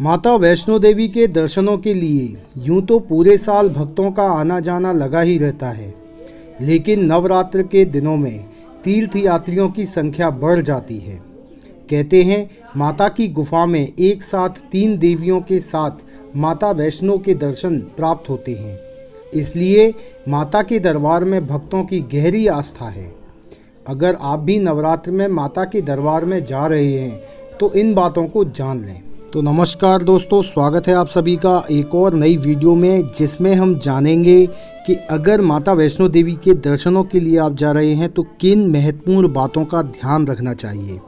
माता वैष्णो देवी के दर्शनों के लिए यूं तो पूरे साल भक्तों का आना जाना लगा ही रहता है, लेकिन नवरात्र के दिनों में तीर्थ यात्रियों की संख्या बढ़ जाती है। कहते हैं माता की गुफा में एक साथ 3 देवियों के साथ माता वैष्णो के दर्शन प्राप्त होते हैं। इसलिए माता के दरबार में भक्तों की गहरी आस्था है। अगर आप भी नवरात्र में माता के दरबार में जा रहे हैं तो इन बातों को जान लें। तो नमस्कार दोस्तों, स्वागत है आप सभी का एक और नई वीडियो में, जिसमें हम जानेंगे कि अगर माता वैष्णो देवी के दर्शनों के लिए आप जा रहे हैं तो किन महत्वपूर्ण बातों का ध्यान रखना चाहिए।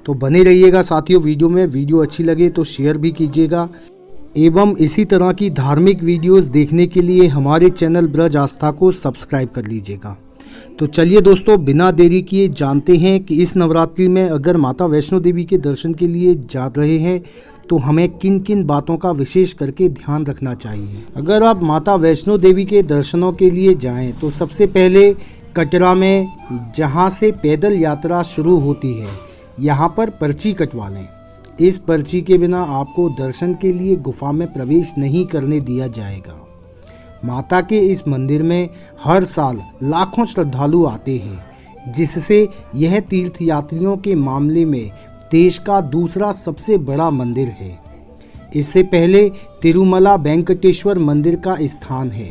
तो बने रहिएगा साथियों वीडियो में। वीडियो अच्छी लगे तो शेयर भी कीजिएगा एवं इसी तरह की धार्मिक वीडियोस देखने के लिए हमारे चैनल ब्रज आस्था को सब्सक्राइब कर लीजिएगा। तो चलिए दोस्तों, बिना देरी किए जानते हैं कि इस नवरात्रि में अगर माता वैष्णो देवी के दर्शन के लिए जा रहे हैं तो हमें किन किन बातों का विशेष करके ध्यान रखना चाहिए। अगर आप माता वैष्णो देवी के दर्शनों के लिए जाएं तो सबसे पहले कटरा में, जहां से पैदल यात्रा शुरू होती है, यहां पर पर्ची कटवा लें। इस पर्ची के बिना आपको दर्शन के लिए गुफा में प्रवेश नहीं करने दिया जाएगा। माता के इस मंदिर में हर साल लाखों श्रद्धालु आते हैं, जिससे यह तीर्थ यात्रियों के मामले में देश का दूसरा सबसे बड़ा मंदिर है। इससे पहले तिरुमला वेंकटेश्वर मंदिर का स्थान है।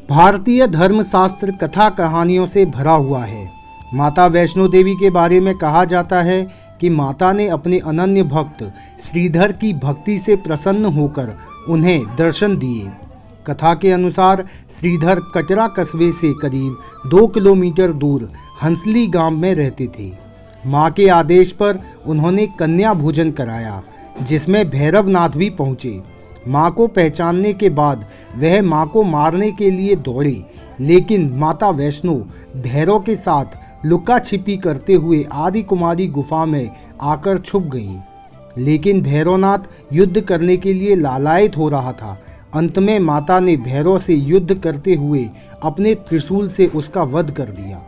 भारतीय धर्मशास्त्र कथा कहानियों से भरा हुआ है। माता वैष्णो देवी के बारे में कहा जाता है कि माता ने अपने अनन्य भक्त श्रीधर की भक्ति से प्रसन्न होकर उन्हें दर्शन दिए। कथा के अनुसार श्रीधर कटरा कस्बे से करीब 2 किलोमीटर दूर हंसली गांव में रहते थे। मां के आदेश पर उन्होंने कन्या भोजन कराया, जिसमें भैरवनाथ भी पहुंचे। मां को पहचानने के बाद वह मां को मारने के लिए दौड़े, लेकिन माता वैष्णो भैरव के साथ लुका छिपी करते हुए आदि कुमारी गुफा में आकर छुप गईं। लेकिन भैरवनाथ युद्ध करने के लिए लालायित हो रहा था। अंत में माता ने भैरव से युद्ध करते हुए अपने त्रिशूल से उसका वध कर दिया।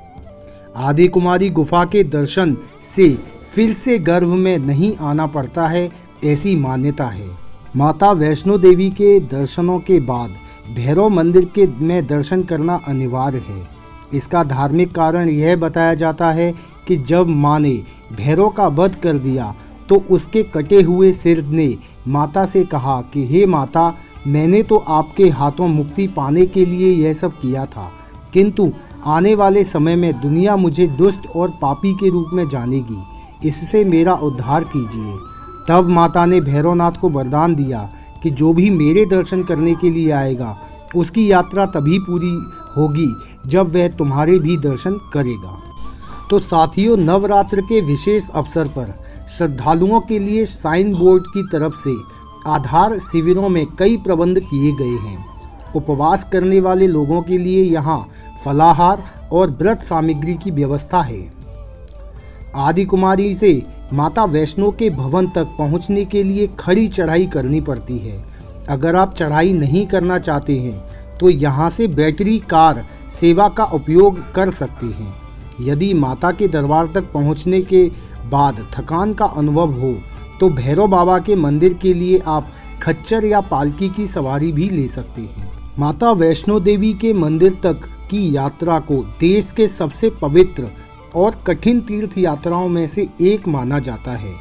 आदि कुमारी गुफा के दर्शन से फिर से गर्भ में नहीं आना पड़ता है, ऐसी मान्यता है। माता वैष्णो देवी के दर्शनों के बाद भैरव मंदिर के में दर्शन करना अनिवार्य है। इसका धार्मिक कारण यह बताया जाता है कि जब मां ने भैरव का वध कर दिया तो उसके कटे हुए सिर ने माता से कहा कि हे माता, मैंने तो आपके हाथों मुक्ति पाने के लिए यह सब किया था, किंतु आने वाले समय में दुनिया मुझे दुष्ट और पापी के रूप में जानेगी, इससे मेरा उद्धार कीजिए। तब माता ने भैरवनाथ को वरदान दिया कि जो भी मेरे दर्शन करने के लिए आएगा उसकी यात्रा तभी पूरी होगी जब वह तुम्हारे भी दर्शन करेगा। तो साथियों, नवरात्र के विशेष अवसर पर श्रद्धालुओं के लिए साइन बोर्ड की तरफ से आधार शिविरों में कई प्रबंध किए गए हैं। उपवास करने वाले लोगों के लिए यहाँ फलाहार और व्रत सामग्री की व्यवस्था है। आदि कुमारी से माता वैष्णो के भवन तक पहुँचने के लिए खड़ी चढ़ाई करनी पड़ती है। अगर आप चढ़ाई नहीं करना चाहते हैं तो यहाँ से बैटरी कार सेवा का उपयोग कर सकते हैं। यदि माता के दरबार तक पहुँचने के बाद थकान का अनुभव हो तो भैरव बाबा के मंदिर के लिए आप खच्चर या पालकी की सवारी भी ले सकते हैं। माता वैष्णो देवी के मंदिर तक की यात्रा को देश के सबसे पवित्र और कठिन तीर्थ यात्राओं में से एक माना जाता है।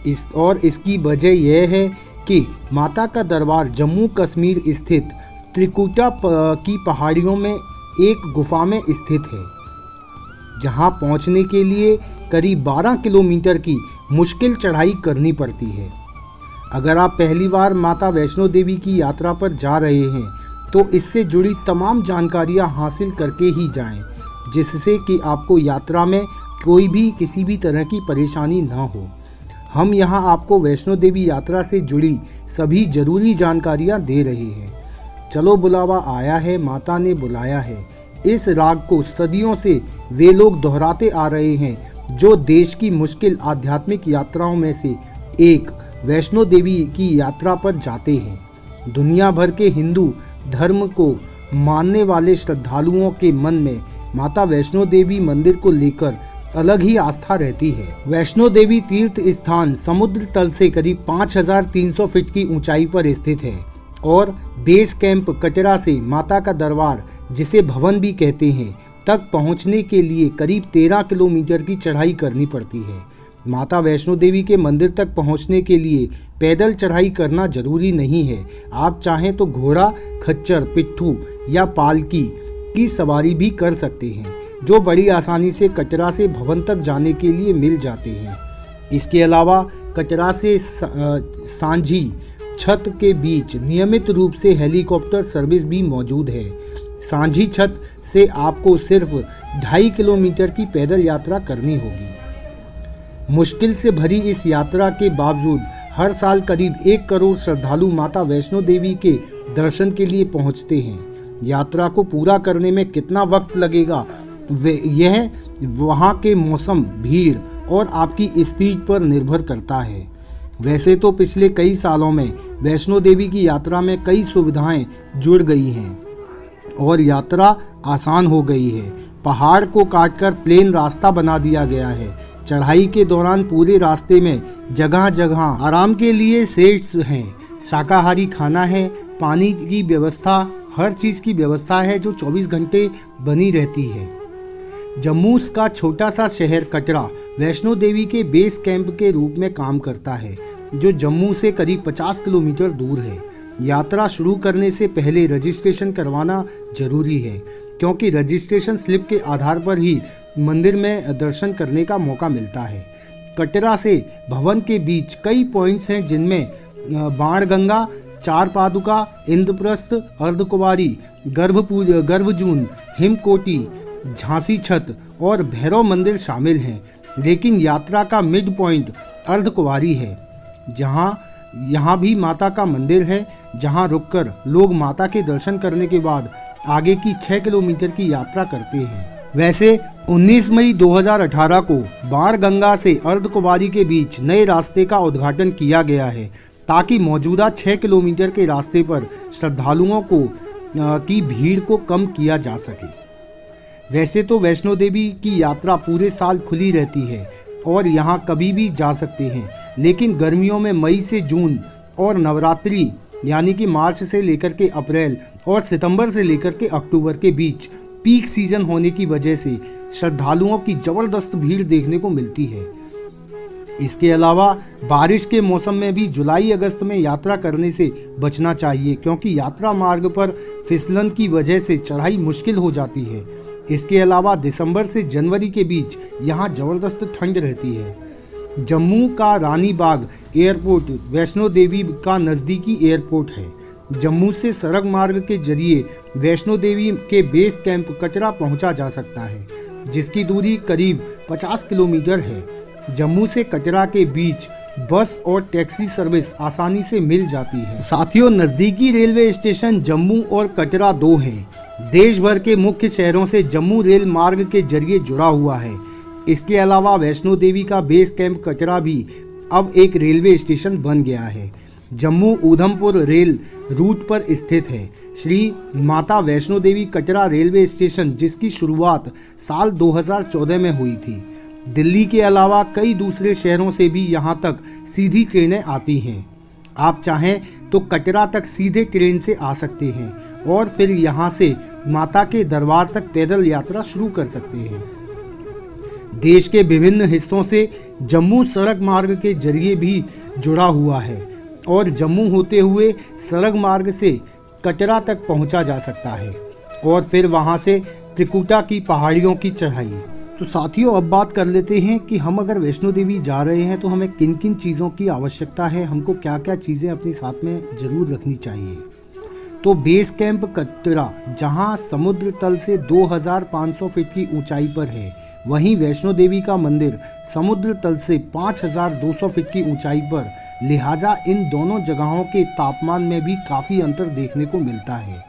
इसकी वजह यह है कि माता का दरबार जम्मू कश्मीर स्थित त्रिकुटा की पहाड़ियों में एक गुफा में स्थित है, जहां पहुंचने के लिए करीब 12 किलोमीटर की मुश्किल चढ़ाई करनी पड़ती है। अगर आप पहली बार माता वैष्णो देवी की यात्रा पर जा रहे हैं तो इससे जुड़ी तमाम जानकारियां हासिल करके ही जाएं, जिससे कि आपको यात्रा में कोई भी किसी भी तरह की परेशानी ना हो। हम यहां आपको वैष्णो देवी यात्रा से जुड़ी सभी जरूरी जानकारियां दे रहे हैं। चलो बुलावा आया है, माता ने बुलाया है। इस राग को सदियों से वे लोग दोहराते आ रहे हैं जो देश की मुश्किल आध्यात्मिक यात्राओं में से एक वैष्णो देवी की यात्रा पर जाते हैं। दुनिया भर के हिंदू धर्म को मानने वाले श्रद्धालुओं के मन में माता वैष्णो देवी मंदिर को लेकर अलग ही आस्था रहती है। वैष्णो देवी तीर्थ स्थान समुद्र तल से करीब 5300 फीट की ऊंचाई पर स्थित है और बेस कैंप कटरा से माता का दरबार, जिसे भवन भी कहते हैं, तक पहुंचने के लिए करीब 13 किलोमीटर की चढ़ाई करनी पड़ती है। माता वैष्णो देवी के मंदिर तक पहुंचने के लिए पैदल चढ़ाई करना जरूरी नहीं है। आप चाहें तो घोड़ा, खच्चर, पिट्ठू या पालकी की सवारी भी कर सकते हैं, जो बड़ी आसानी से कटरा से भवन तक जाने के लिए मिल जाते हैं। इसके अलावा कटरा से सांझी छत के बीच नियमित रूप से हेलीकॉप्टर सर्विस भी मौजूद है। सांझी छत से आपको सिर्फ 2.5 किलोमीटर की पैदल यात्रा करनी होगी। मुश्किल से भरी इस यात्रा के बावजूद हर साल करीब 1 करोड़ श्रद्धालु माता वैष्णो देवी के दर्शन के लिए पहुंचते हैं। यात्रा को पूरा करने में कितना वक्त लगेगा यह वहां के मौसम, भीड़ और आपकी स्पीड पर निर्भर करता है। वैसे तो पिछले कई सालों में वैष्णो देवी की यात्रा में कई सुविधाएं जुड़ गई हैं और यात्रा आसान हो गई है। पहाड़ को काटकर प्लेन रास्ता बना दिया गया है। चढ़ाई के दौरान पूरे रास्ते में जगह जगह आराम के लिए सेट्स हैं, शाकाहारी खाना है, पानी की व्यवस्था, हर चीज़ की व्यवस्था है जो 24 घंटे बनी रहती है। जम्मू का छोटा सा शहर कटरा वैष्णो देवी के बेस कैंप के रूप में काम करता है, जो जम्मू से करीब 50 किलोमीटर दूर है। यात्रा शुरू करने से पहले रजिस्ट्रेशन करवाना जरूरी है, क्योंकि रजिस्ट्रेशन स्लिप के आधार पर ही मंदिर में दर्शन करने का मौका मिलता है। कटरा से भवन के बीच कई पॉइंट्स हैं, जिनमें बाणगंगा, चार पादुका, इंद्रप्रस्थ, अर्धकुंवारी, गर्भजून, हिमकोटी, झांसी छत और भैरव मंदिर शामिल हैं। लेकिन यात्रा का मिड पॉइंट अर्धकुंवारी है, यहाँ भी माता का मंदिर है, जहाँ रुककर लोग माता के दर्शन करने के बाद आगे की 6 किलोमीटर की यात्रा करते हैं। वैसे 19 मई 2018 को बाणगंगा से अर्धकुंवारी के बीच नए रास्ते का उद्घाटन किया गया है, ताकि मौजूदा 6 किलोमीटर के रास्ते पर श्रद्धालुओं की भीड़ को कम किया जा सके। वैसे तो वैष्णो देवी की यात्रा पूरे साल खुली रहती है और यहाँ कभी भी जा सकते हैं, लेकिन गर्मियों में मई से जून और नवरात्रि यानी कि मार्च से लेकर के अप्रैल और सितंबर से लेकर के अक्टूबर के बीच पीक सीजन होने की वजह से श्रद्धालुओं की जबरदस्त भीड़ देखने को मिलती है। इसके अलावा बारिश के मौसम में भी जुलाई अगस्त में यात्रा करने से बचना चाहिए, क्योंकि यात्रा मार्ग पर फिसलन की वजह से चढ़ाई मुश्किल हो जाती है। इसके अलावा दिसंबर से जनवरी के बीच यहाँ जबरदस्त ठंड रहती है। जम्मू का रानी बाग एयरपोर्ट वैष्णो देवी का नज़दीकी एयरपोर्ट है। जम्मू से सड़क मार्ग के जरिए वैष्णो देवी के बेस कैंप कटरा पहुंचा जा सकता है, जिसकी दूरी करीब 50 किलोमीटर है। जम्मू से कटरा के बीच बस और टैक्सी सर्विस आसानी से मिल जाती है। साथियों, नज़दीकी रेलवे स्टेशन जम्मू और कटरा 2 हैं। देश भर के मुख्य शहरों से जम्मू रेल मार्ग के जरिए जुड़ा हुआ है। इसके अलावा वैष्णो देवी का बेस कैंप कटरा भी अब एक रेलवे स्टेशन बन गया है। जम्मू उधमपुर रेल रूट पर स्थित है श्री माता वैष्णो देवी कटरा रेलवे स्टेशन, जिसकी शुरुआत साल 2014 में हुई थी। दिल्ली के अलावा कई दूसरे शहरों से भी यहां तक सीधी ट्रेनें आती हैं। आप चाहें तो कटरा तक सीधे ट्रेन से आ सकते हैं और फिर यहां से माता के दरबार तक पैदल यात्रा शुरू कर सकते हैं। देश के विभिन्न हिस्सों से जम्मू सड़क मार्ग के जरिए भी जुड़ा हुआ है और जम्मू होते हुए सड़क मार्ग से कटरा तक पहुंचा जा सकता है और फिर वहां से त्रिकुटा की पहाड़ियों की चढ़ाई। तो साथियों, अब बात कर लेते हैं कि हम अगर वैष्णो देवी जा रहे हैं तो हमें किन किन चीज़ों की आवश्यकता है, हमको क्या क्या चीज़ें अपने साथ में ज़रूर रखनी चाहिए। तो बेस कैंप कटरा जहां समुद्र तल से 2500 फीट की ऊंचाई पर है, वहीं वैष्णो देवी का मंदिर समुद्र तल से 5200 फीट की ऊंचाई पर, लिहाजा इन दोनों जगहों के तापमान में भी काफ़ी अंतर देखने को मिलता है।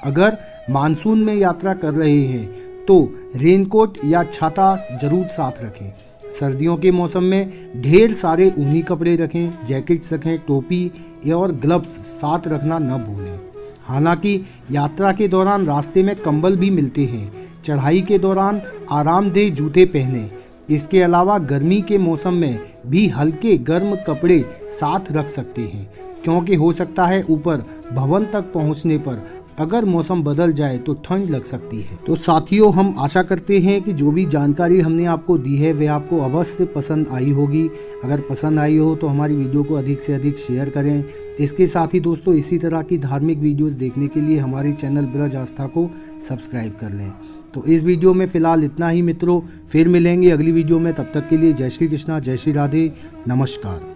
अगर मानसून में यात्रा कर रहे हैं तो रेनकोट या छाता जरूर साथ रखें। सर्दियों के मौसम में ढेर सारे ऊनी कपड़े रखें, जैकेट्स रखें, टोपी और ग्लव्स साथ रखना न भूलें। हालांकि यात्रा के दौरान रास्ते में कंबल भी मिलते हैं। चढ़ाई के दौरान आरामदेह जूते पहनें इसके अलावा गर्मी के मौसम में भी हल्के गर्म कपड़े साथ रख सकते हैं, क्योंकि हो सकता है ऊपर भवन तक पहुंचने पर अगर मौसम बदल जाए तो ठंड लग सकती है। तो साथियों, हम आशा करते हैं कि जो भी जानकारी हमने आपको दी है वह आपको अवश्य पसंद आई होगी। अगर पसंद आई हो तो हमारी वीडियो को अधिक से अधिक शेयर करें। इसके साथ ही दोस्तों, इसी तरह की धार्मिक वीडियोस देखने के लिए हमारे चैनल ब्रज आस्था को सब्सक्राइब कर लें। तो इस वीडियो में फ़िलहाल इतना ही मित्रों, फिर मिलेंगे अगली वीडियो में। तब तक के लिए जय श्री कृष्णा, जय श्री राधे, नमस्कार।